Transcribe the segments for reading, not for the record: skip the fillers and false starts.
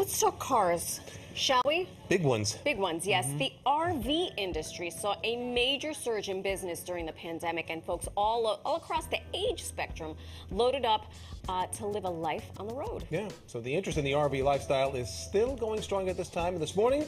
Let's talk cars, shall we? Big ones. Big ones, yes. The RV industry saw a major surge in business during the pandemic, and folks all across the age spectrum loaded up to live a life on the road. Yeah, so the interest in the RV lifestyle is still going strong at this time. And this morning,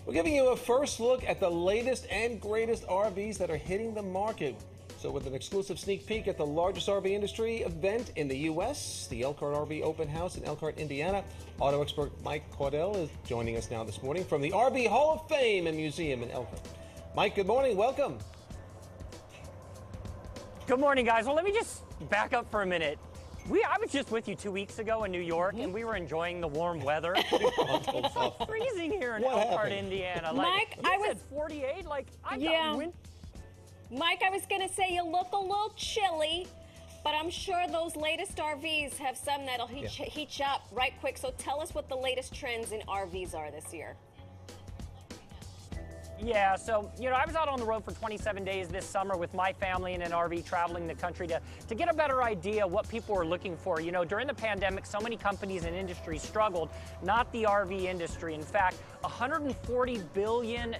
we're giving you a first look at the latest and greatest RVs that are hitting the market. So with an exclusive sneak peek at the largest RV industry event in the U.S., the Elkhart RV Open House in Elkhart, Indiana, auto expert Mike Caudill is joining us now this morning from the RV Hall of Fame and Museum in Elkhart. Mike, good morning. Welcome. Good morning, guys. Well, let me just back up for a minute. I was just with you 2 weeks ago in New York, and we were enjoying the warm weather. It's so freezing here in Elkhart, Indiana. Mike, I was 48. Mike, I was going to say you look a little chilly, but I'm sure those latest RVs have some that'll heat you up right quick. So tell us what the latest trends in RVs are this year. Yeah, so, I was out on the road for 27 days this summer with my family in an RV traveling the country to get a better idea what people were looking for. During the pandemic, so many companies and industries struggled, not the RV industry. In fact, $140 billion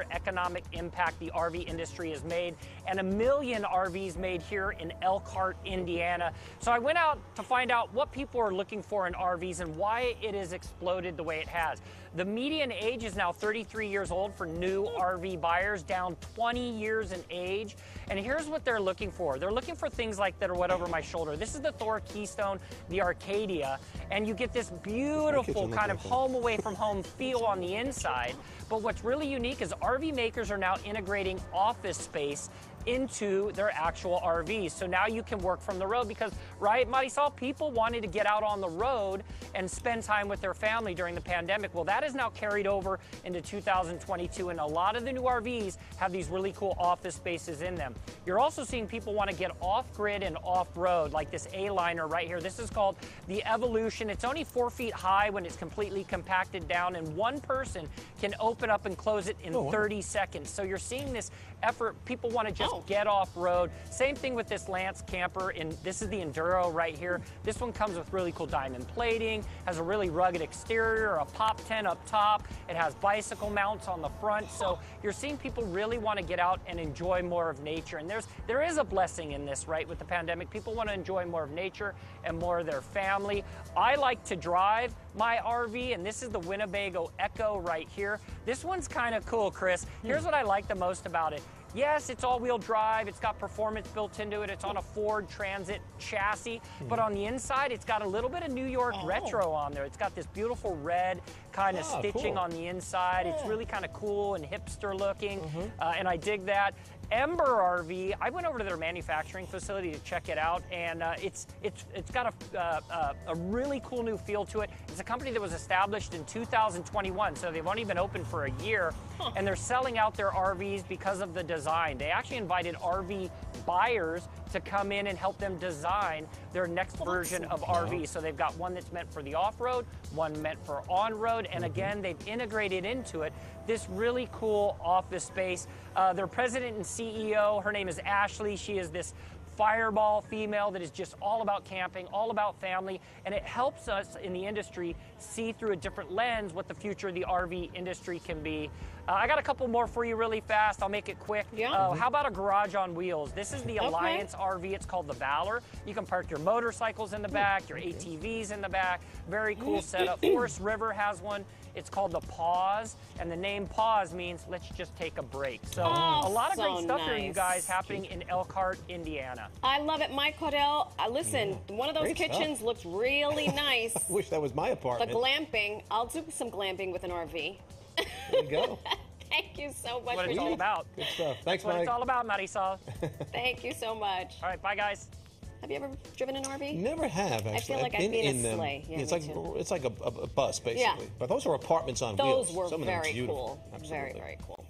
economic impact the RV industry has made, and 1 million RVs made here in Elkhart, Indiana. So I went out to find out what people are looking for in RVs and why it has exploded the way it has. The median age is now 33 years old for new RV buyers, down 20 years in age. And here's what they're looking for. They're looking for things like that are wet over my shoulder. This is the Thor Keystone, the Arcadia, and you get this beautiful kind of home away from home feel on the inside. But what's really unique is RV makers are now integrating office space into their actual RVs. So now you can work from the road because, right, Marysol, people wanted to get out on the road and spend time with their family during the pandemic. Well, that is now carried over into 2022, and a lot of the new RVs have these really cool office spaces in them. You're also seeing people want to get off-grid and off-road, like this A-liner right here. This is called the Evolution. It's only 4 feet high when it's completely compacted down, and one person can open up and close it in 30 seconds. So you're seeing this effort. People want to just get off-road. Same thing with this Lance camper, and this is the Enduro right here. This one comes with really cool diamond plating, has a really rugged exterior, a pop tent up top. It has bicycle mounts on the front. So you're seeing people really want to get out and enjoy more of nature. And there is a blessing in this, right? With the pandemic, people want to enjoy more of nature and more of their family. I like to drive my RV, and this is the Winnebago Echo right here. This one's kind of cool, Chris. Here's what I like the most about it. Yes, it's all-wheel drive. It's got performance built into it. It's on a Ford Transit chassis. But on the inside, it's got a little bit of New York retro on there. It's got this beautiful red kind of stitching on the inside. It's really kind of cool and hipster looking, and I dig that. Ember RV, I went over to their manufacturing facility to check it out, and it's got a really cool new feel to it. It's a company that was established in 2021, so they've only been open for a year, and they're selling out their RVs because of the design. They actually invited RV buyers to come in and help them design their next version of RV. So they've got one that's meant for the off-road, one meant for on-road, and again, they've integrated into it this really cool office space. Their president and CEO, her name is Ashley. She is this fireball female that is just all about camping, all about family, and it helps us in the industry see through a different lens what the future of the RV industry can be. I got a couple more for you really fast. I'll make it quick. How about a garage on wheels? This is the Alliance RV. It's called the Valor. You can park your motorcycles in the back, your ATVs in the back. Very cool setup. Forest River has one. It's called the Pause, and the name Pause means let's just take a break. So a lot of great stuff here, you guys, happening in Elkhart, Indiana. I love it. Mike Caudill, listen, one of those kitchens looks really nice. I wish that was my apartment. The glamping, I'll do some glamping with an RV. There you go. Thank you so much. That's what it's all about. Good stuff. Thanks, That's what Mike. it's all about, Marisol. Thank you so much. All right, bye, guys. Have you ever driven an RV? Never have, actually. I feel like I've been in a sleigh. Yeah, it's like a bus, basically. Yeah. But those are apartments on wheels. Those were Some of them very beautiful. cool. Absolutely. Very, very cool.